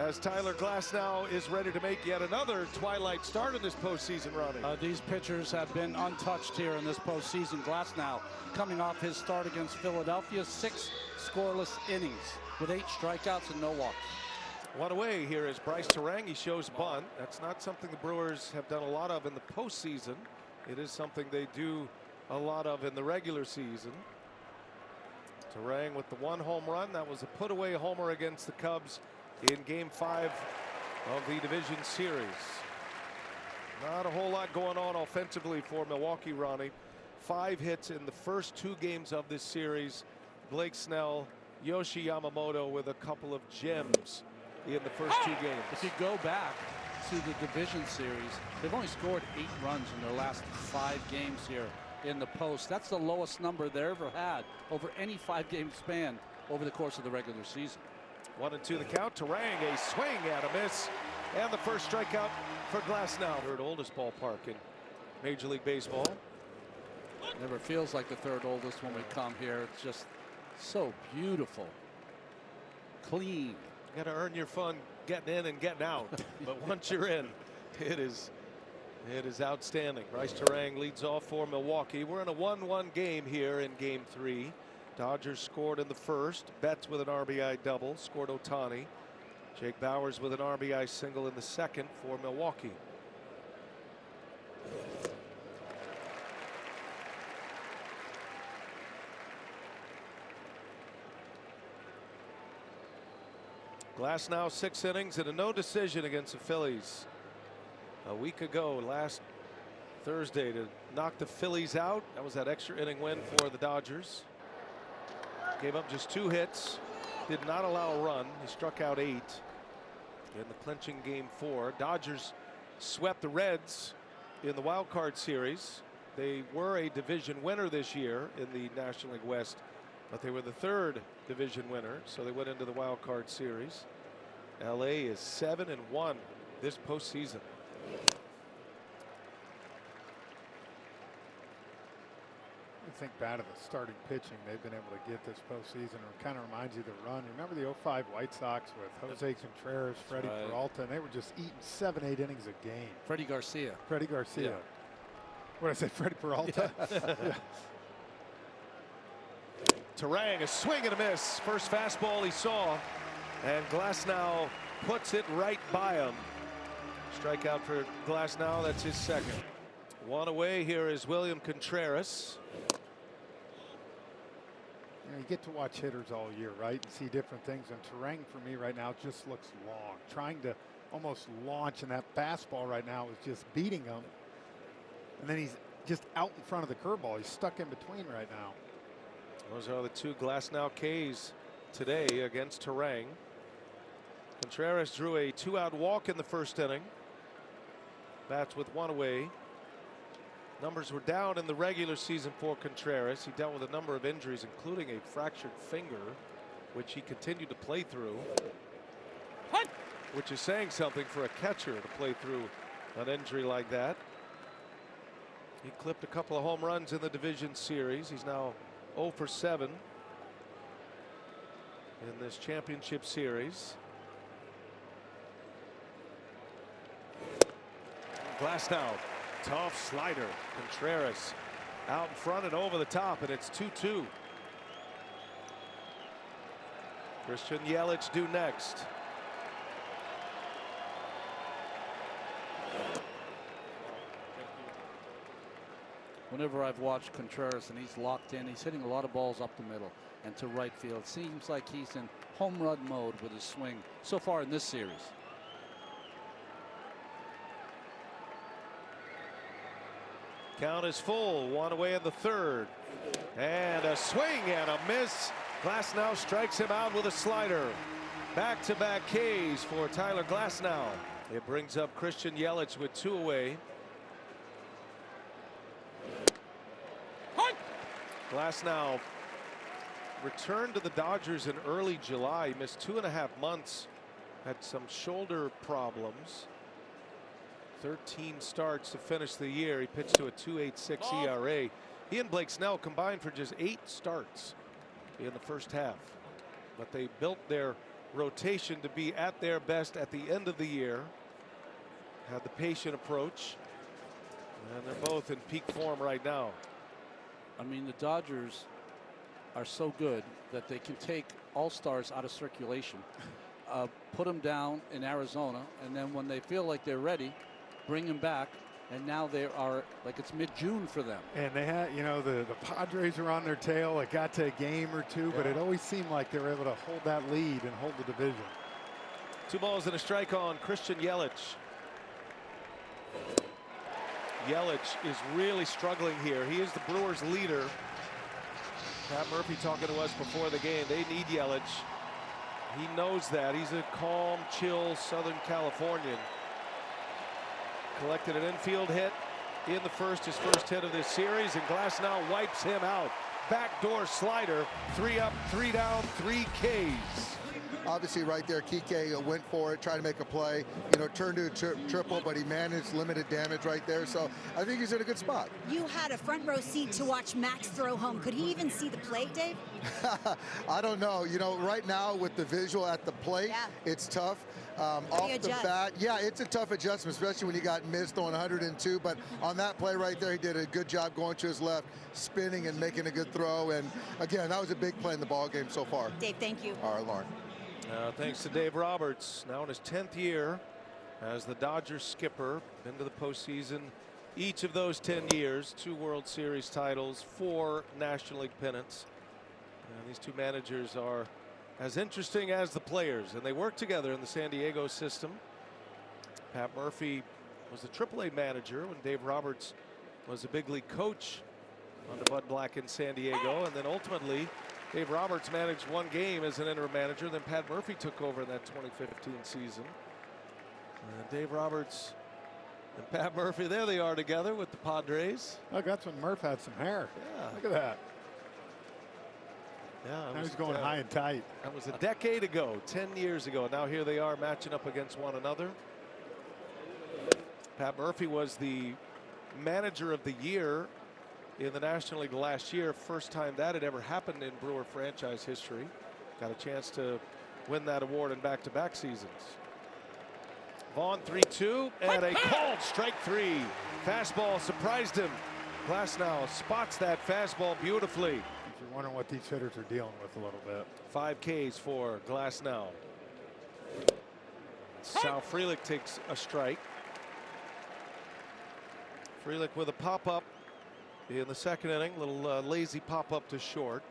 as Tyler Glasnow is ready to make yet another twilight start in this postseason running. These pitchers have been untouched here in this postseason. Glasnow coming off his start against Philadelphia, 6 scoreless innings with 8 strikeouts and no walks. One away here is Bryce Terang. He shows bunt. That's not something the Brewers have done a lot of in the postseason. It is something they do a lot of in the regular season. Terang with the 1 home run. That was a put away homer against the Cubs in Game 5 of the division series. Not a whole lot going on offensively for Milwaukee, Ronnie. 5 hits in the first 2 games of this series. Blake Snell, Yoshi Yamamoto with a couple of gems in the first 2 games. If you go back to the division series, they've only scored 8 runs in their last 5 games here in the post. That's the lowest number they ever had over any 5-game span over the course of the regular season. 1-2 the count. Terang, a swing and a miss, and the first strikeout for Glasnow. Third oldest ballpark in Major League Baseball. Never feels like the third oldest when we come here. It's just so beautiful, clean. You got to earn your fun getting in and getting out, but once you're in, it is outstanding. Bryce Terang leads off for Milwaukee. We're in a 1-1 game here in Game 3. Dodgers scored in the first. Betts with an RBI double, scored Ohtani. Jake Bauers with an RBI single in the second for Milwaukee. Glasnow 6 innings and a no decision against the Phillies a week ago, last Thursday, to knock the Phillies out. That was that extra inning win for the Dodgers. Gave up just 2 hits, did not allow a run. He struck out 8 in the clinching Game 4. Dodgers swept the Reds in the wild card series. They were a division winner this year in the National League West, but they were the 3rd division winner, so they went into the wild card series. LA is 7-1 this postseason. I think bad of the starting pitching they've been able to get this postseason. It kind of reminds you of the run. Remember the 05 White Sox with Jose Contreras, Freddie Peralta, and they were just eating 7-8 innings a game. Freddie Garcia. Freddie Garcia. Yeah. What did I say, Freddie Peralta? Yeah. Yeah. Terang, a swing and a miss. First fastball he saw, and Glasnow puts it right by him. Strikeout for Glasnow. That's his second. 1 away here is William Contreras. You know, you get to watch hitters all year, right, and see different things. And Terang for me right now just looks long, trying to almost launch, and that fastball right now is just beating him. And then he's just out in front of the curveball. He's stuck in between right now. Those are the 2 Glasnow Ks today against Terang. Contreras drew a 2-out walk in the first inning. Bats with 1 away. Numbers were down in the regular season for Contreras. He dealt with a number of injuries, including a fractured finger, which he continued to play through. Which is saying something for a catcher to play through an injury like that. He clipped a couple of home runs in the division series. He's now 0 for 7 in this championship series. Glasnow, tough slider. Contreras out in front and over the top, and it's 2-2. Christian Yelich due next. Whenever I've watched Contreras and he's locked in, he's hitting a lot of balls up the middle and to right field. Seems like he's in home run mode with his swing so far in this series. Count is full. 1 away in the 3rd. And a swing and a miss. Glasnow strikes him out with a slider. Back-to-back Ks for Tyler Glasnow. It brings up Christian Yelich with 2 away. Glasnow returned to the Dodgers in early July. He missed 2.5 months. Had some shoulder problems. 13 starts to finish the year. He pitched to a 2.86 ERA. He and Blake Snell combined for just 8 starts in the first half. But they built their rotation to be at their best at the end of the year. Had the patient approach, and they're both in peak form right now. I mean, the Dodgers are so good that they can take all-stars out of circulation, put them down in Arizona, and then when they feel like they're ready, bring them back. And now they are like it's mid-June for them. And they had, you know, the Padres were on their tail. It got to a game or two, but it always seemed like they were able to hold that lead and hold the division. 2 balls and a strike on Christian Yelich. Yelich is really struggling here. He is the Brewers' leader. Pat Murphy talking to us before the game. They need Yelich. He knows that. He's a calm, chill Southern Californian. Collected an infield hit in the first, his first hit of this series, and Glasnow wipes him out. Backdoor slider, 3 up, 3 down, 3 Ks. Obviously right there, Kike went for it, tried to make a play, you know, turned to a triple, but he managed limited damage right there. So I think he's in a good spot. You had a front row seat to watch Max throw home. Could he even see the plate, Dave? I don't know. You know, right now with the visual at the plate, it's tough. Off the bat, it's a tough adjustment, especially when you got missed throwing 102. But on that play right there, he did a good job going to his left, spinning and making a good throw. And again, that was a big play in the ball game so far. Dave, thank you. All right, Lauren. Thanks to Dave Roberts, now in his 10th year as the Dodgers skipper, been to the postseason each of those 10 years, 2 World Series titles, 4 National League pennants. And these 2 managers are as interesting as the players, and they work together in the San Diego system. Pat Murphy was the AAA manager when Dave Roberts was a big league coach under Bud Black in San Diego, and then ultimately Dave Roberts managed 1 game as an interim manager. Then Pat Murphy took over in that 2015 season. Dave Roberts and Pat Murphy, there they are together with the Padres. Look, that's when Murph had some hair. Yeah. Look at that. Yeah, now he's going high and tight. That was a decade ago, 10 years ago. Now here they are matching up against one another. Pat Murphy was the manager of the year in the National League last year. First time that had ever happened in Brewer franchise history. Got a chance to win that award in back-to-back seasons. Vaughn 3-2 and a called strike 3. Fastball surprised him. Glasnow spots that fastball beautifully. You're wondering what these hitters are dealing with a little bit. 5 Ks for Glasnow. Sal Frelick takes a strike. Frelick with a pop-up in the second inning. Little lazy pop-up to short.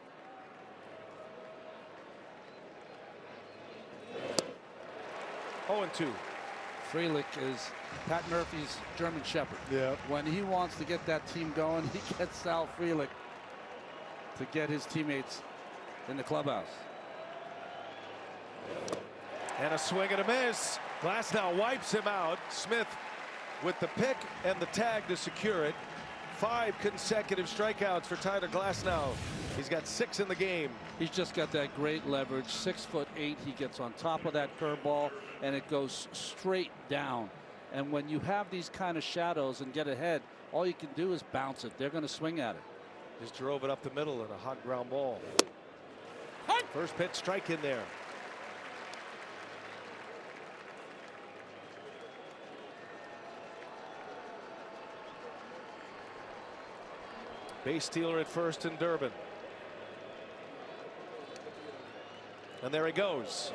Oh, and 2. Frelick is Pat Murphy's German Shepherd. Yeah. When he wants to get that team going, he gets Sal Frelick to get his teammates in the clubhouse. And a swing and a miss. Glasnow wipes him out. Smith with the pick and the tag to secure it. 5 consecutive strikeouts for Tyler Glasnow. He's got 6 in the game. He's just got that great leverage. 6'8". He gets on top of that curveball and it goes straight down. And when you have these kind of shadows and get ahead, all you can do is bounce it. They're going to swing at it. Just drove it up the middle in a hot ground ball. First pitch strike in there. Base stealer at first in Durbin. And there he goes.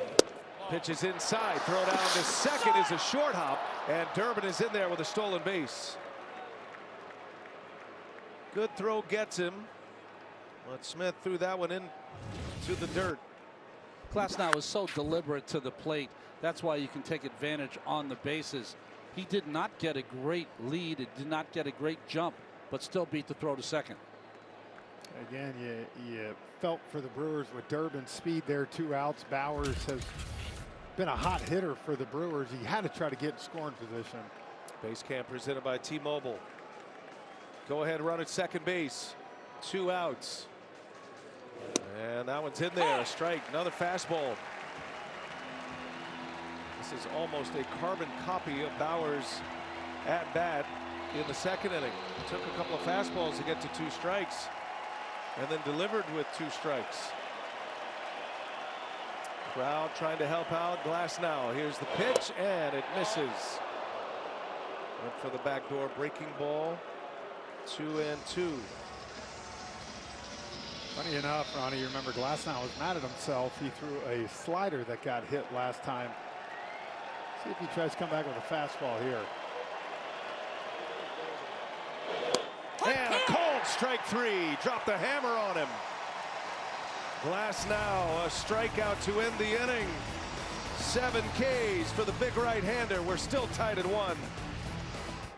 Pitches inside. Throw down to second is a short hop. And Durbin is in there with a stolen base. Good throw gets him. But Smith threw that one in to the dirt. Glasnow is so deliberate to the plate. That's why you can take advantage on the bases. He did not get a great lead. It did not get a great jump, but still beat the throw to second. Again, you felt for the Brewers with Durbin's speed there. 2 outs. Bowers has been a hot hitter for the Brewers. He had to try to get in scoring position. Base camp presented by T-Mobile. Go ahead run at second base. 2 outs. And that one's in there. A strike. Another fastball. This is almost a carbon copy of Bauer's at bat in the second inning. Took a couple of fastballs to get to 2 strikes and then delivered with 2 strikes. Crowd trying to help out Glasnow. Here's the pitch, and it misses. Went for the backdoor breaking ball. 2-2. Funny enough, Ronnie, you remember Glasnow was mad at himself. He threw a slider that got hit last time. See if he tries to come back with a fastball here. And a cold strike 3. Dropped the hammer on him. Glasnow, a strikeout to end the inning. 7 Ks for the big right-hander. We're still tied at 1.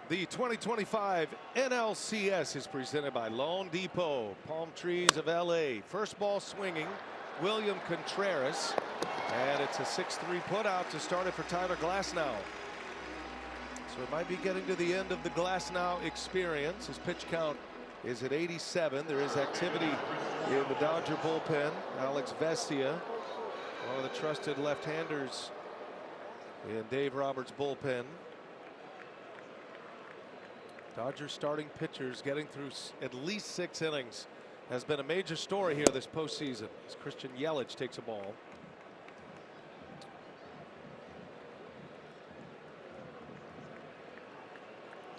The 2025 NLCS is presented by Loan Depot, Palm Trees of LA. First ball swinging, William Contreras. And it's a 6-3 putout to start it for Tyler Glasnow. So it might be getting to the end of the Glasnow experience. His pitch count is at 87. There is activity in the Dodger bullpen. Alex Vestia, one of the trusted left-handers in Dave Roberts' bullpen. Dodgers starting pitchers getting through at least 6 innings has been a major story here this postseason as Christian Yelich takes a ball.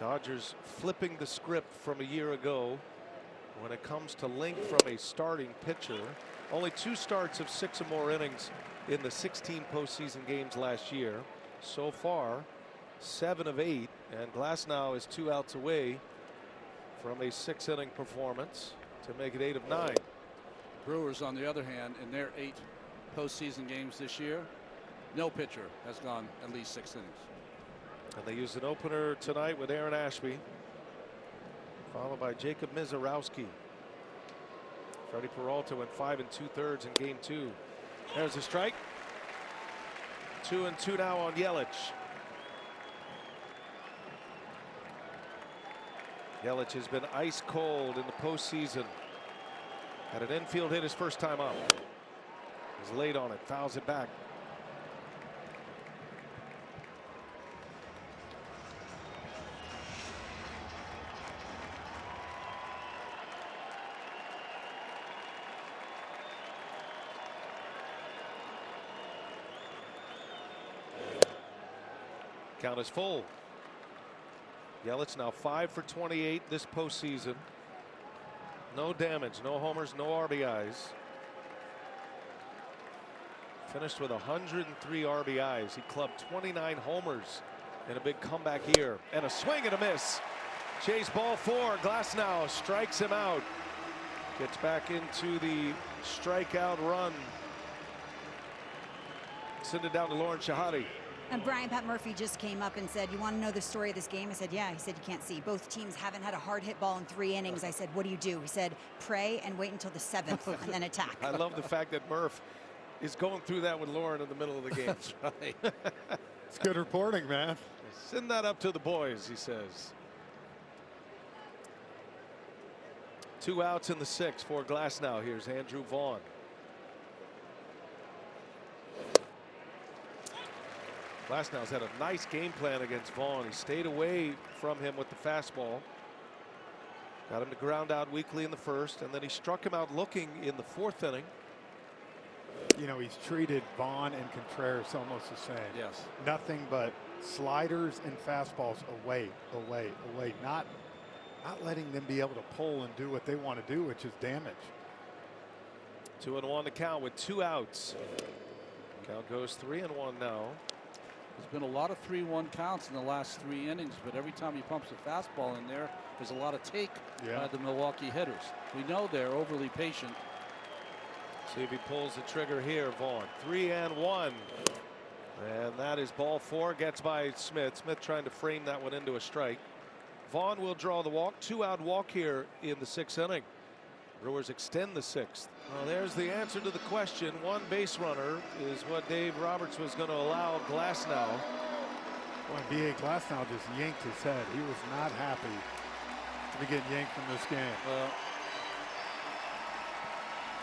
Dodgers flipping the script from a year ago when it comes to length from a starting pitcher. Only 2 starts of 6 or more innings in the 16 postseason games last year. So far, 7 of 8, and Glasnow is 2 outs away from a 6-inning performance to make it 8 of 9. Brewers, on the other hand, in their 8 postseason games this year, no pitcher has gone at least 6 innings. And they used an opener tonight with Aaron Ashby, followed by Jacob Mizorowski. Freddie Peralta went 5 2/3 in game 2. There's a strike. 2-2 now on Yelich. Yelich has been ice cold in the postseason. Had an infield hit his first time up. He's late on it, fouls it back. Count is full. Yelich now 5 for 28 this postseason. No damage, no homers, no RBIs. Finished with 103 RBIs. He clubbed 29 homers in a big comeback year. And a swing and a miss. Chase ball 4. Glasnow strikes him out. Gets back into the strikeout run. Send it down to Lauren Shahadi. And Brian Pat Murphy just came up and said, you want to know the story of this game? I said, yeah. He said, you can't see. Both teams haven't had a hard hit ball in 3 innings. I said, what do you do? He said, pray and wait until the 7th and then attack. I love the fact that Murph is going through that with Lauren in the middle of the game. That's right. It's good reporting, man. Send that up to the boys, he says. 2 outs in the 6th for Glasnow. Here's Andrew Vaughn. Glasnow's had a nice game plan against Vaughn. He stayed away from him with the fastball. Got him to ground out weakly in the 1st, and then he struck him out looking in the 4th inning. You know, he's treated Vaughn and Contreras almost the same. Yes. Nothing but sliders and fastballs away, away, away. Not letting them be able to pull and do what they want to do, which is damage. 2-1 to count with 2 outs. Count goes 3-1 now. There's been a lot of 3-1 counts in the last 3 innings, but every time he pumps a fastball in there, there's a lot of take by the Milwaukee hitters. We know they're overly patient. See if he pulls the trigger here, Vaughn. 3-1. And that is ball 4. Gets by Smith. Smith trying to frame that one into a strike. Vaughn will draw the walk. 2-out walk here in the 6th inning. Brewers extend the 6th. Well, there's the answer to the question. 1 base runner is what Dave Roberts was going to allow Glasnow. Boy, B.A. Glasnow just yanked his head. He was not happy to be getting yanked from this game.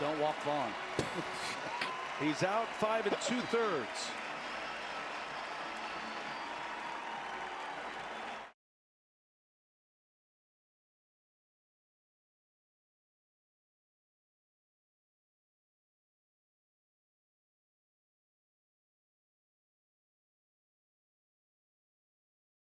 Don't walk Vaughn. He's out 5 2/3.